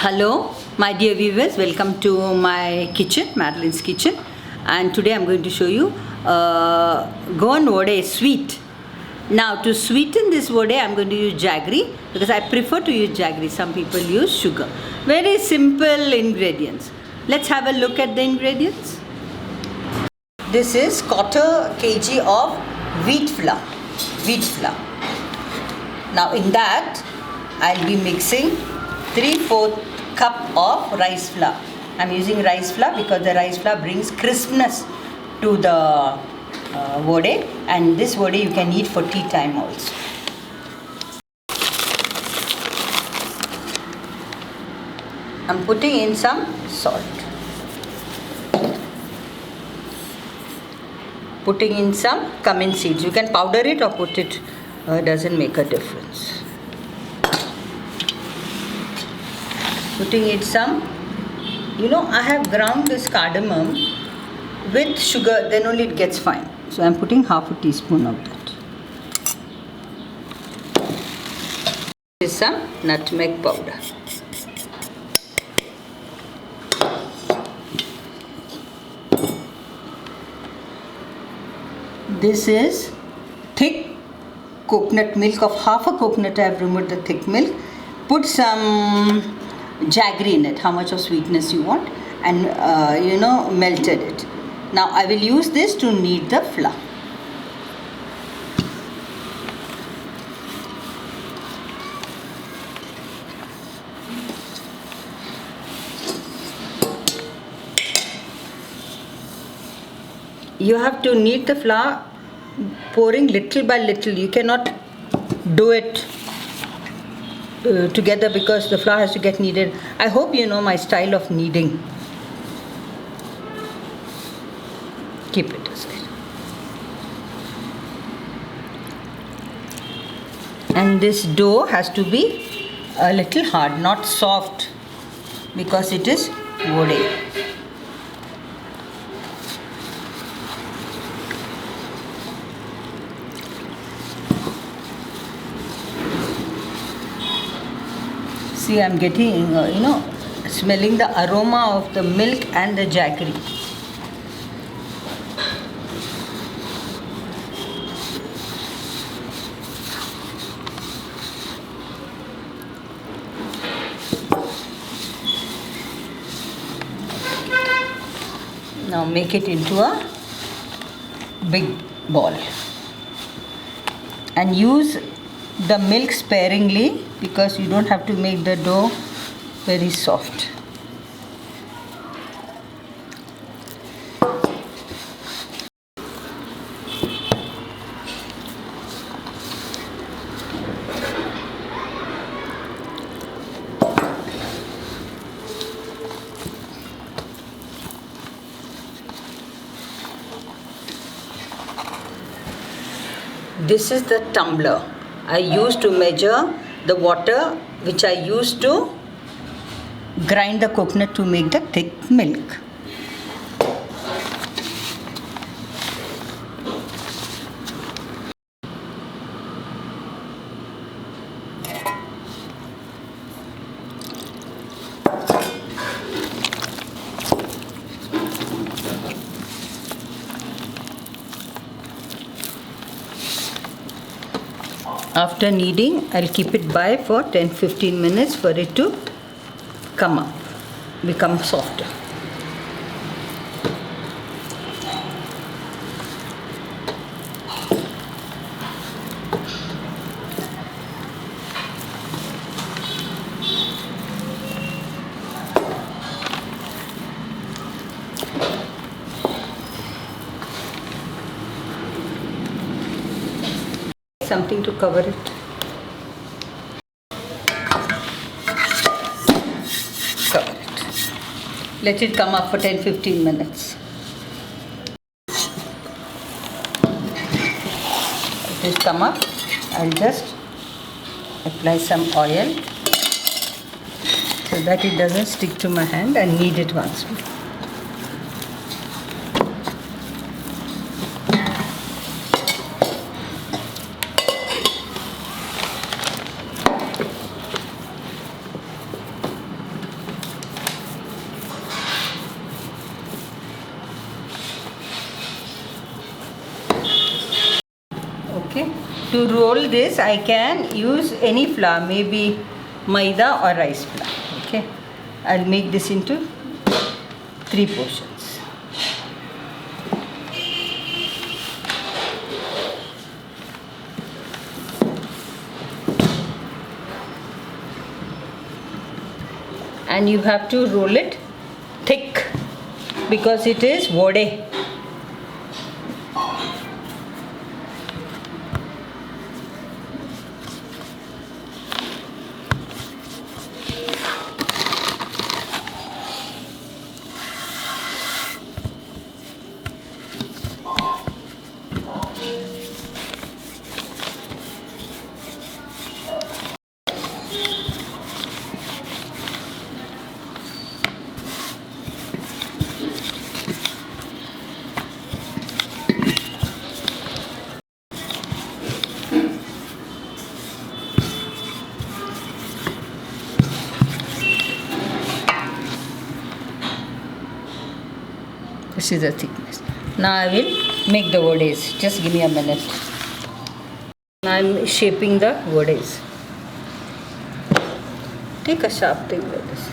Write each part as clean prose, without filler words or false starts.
Hello, my dear viewers. Welcome to my kitchen, Madeline's kitchen. And today I'm going to show you Goan Vodde sweet. Now, to sweeten this Vodde, I'm going to use jaggery because I prefer to use jaggery. Some people use sugar. Very simple ingredients. Let's have a look at the ingredients. This is 1/4 kg of wheat flour. Now, in that, I'll be mixing 3/4 cup of rice flour. I'm using rice flour because the rice flour brings crispness to the Vodde, and this Vodde you can eat for tea time also. I'm putting in some salt. Putting in some cumin seeds. You can powder it or put it, doesn't make a difference. Putting it some, I have ground this cardamom with sugar, then only it gets fine. So I'm putting 1/2 teaspoon of that. This is some nutmeg powder. This is thick coconut milk of 1/2 coconut. I have removed the thick milk. Put some jaggery in it, how much of sweetness you want, and melted it. Now I will use this to knead the flour. You have to knead the flour, pouring little by little. You cannot do it together because the flour has to get kneaded. I hope you know my style of kneading. Keep it aside. And this dough has to be a little hard, not soft, because it is Vodde. See, I'm getting, smelling the aroma of the milk and the jaggery. Now make it into a big ball and use the milk sparingly because you don't have to make the dough very soft. This is the tumbler I used to measure the water which I used to grind the coconut to make the thick milk. After kneading, I'll keep it by for 10-15 minutes for it to become softer. Something to cover it. Cover it. Let it come up for 10-15 minutes. It has come up. I'll just apply some oil so that it doesn't stick to my hand, and knead it once more. to roll this, I can use any flour, maybe maida or rice flour. Okay, I'll make this into 3 portions. And you have to roll it thick because it is vode. This is the thickness. Now I will make the vades. Just give me a minute. Now I am shaping the vades. Take a sharp thing like this.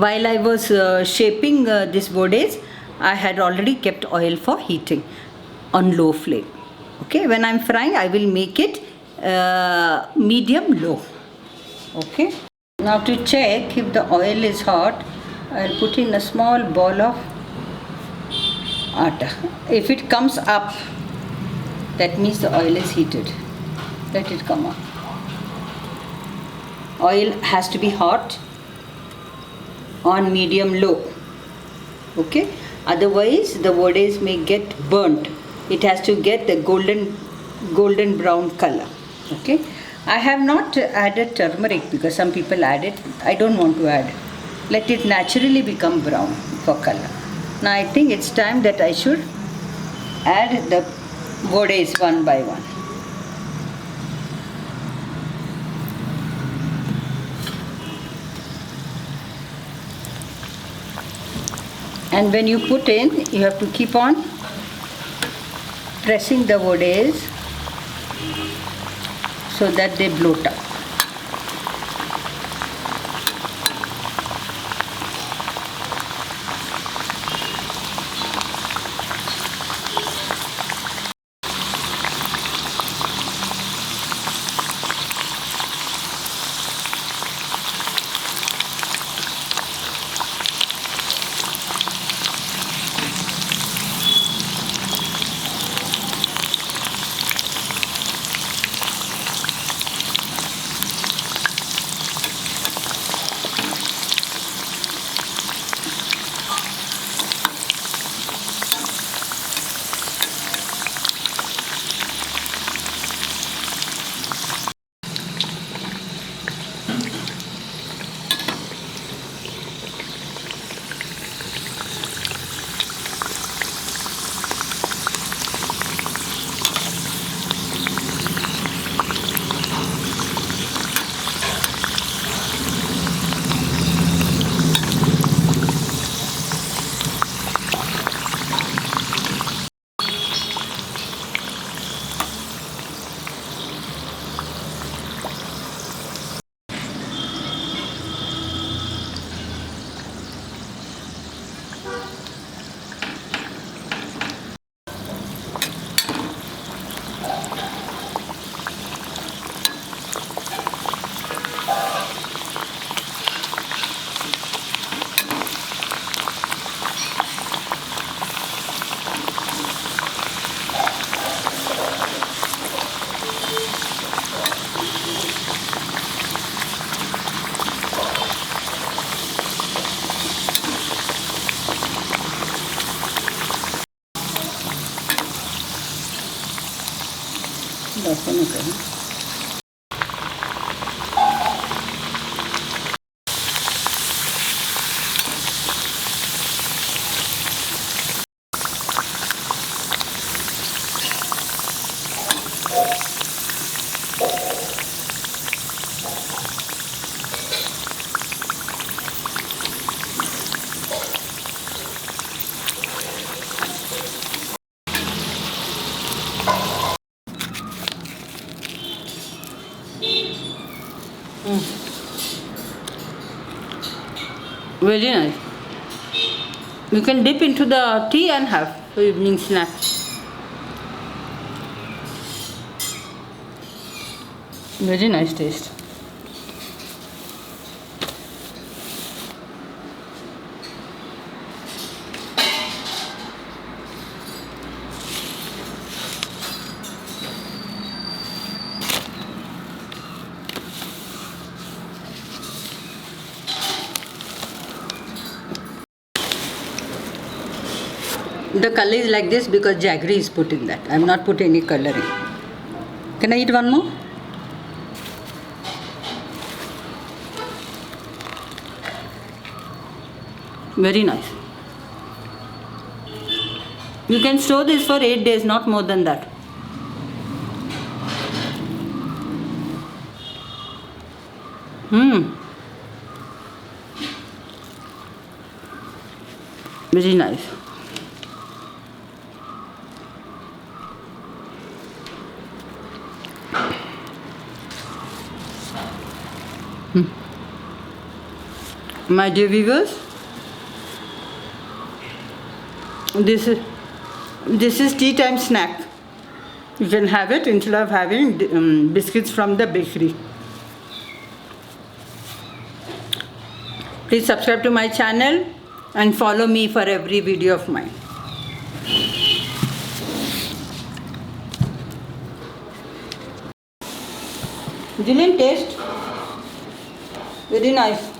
While I was shaping this vades, I had already kept oil for heating on low flame. Okay, when I'm frying, I will make it medium low. Okay, now to check if the oil is hot, I'll put in a small ball of atta. If it comes up, that means the oil is heated. Let it come up. Oil has to be hot on medium low. Okay, otherwise the vades may get burnt. It has to get the golden brown color. Okay, I have not added turmeric because some people add it. I don't want to add. Let it naturally become brown for color. Now I think it's time that I should add the vades one by one. And when you put in, you have to keep on pressing the vades so that they bloat up. असं नाही करू. Very nice. You can dip into the tea and have for evening snack. Very nice taste. The color is like this because jaggery is put in that. I have not put any coloring. Can I eat one more? Very nice. You can store this for 8 days, not more than that. Very nice. My dear viewers, this is tea time snack. You can have it instead of having biscuits from the bakery. Please subscribe to my channel and follow me for every video of mine. Didn't taste very nice.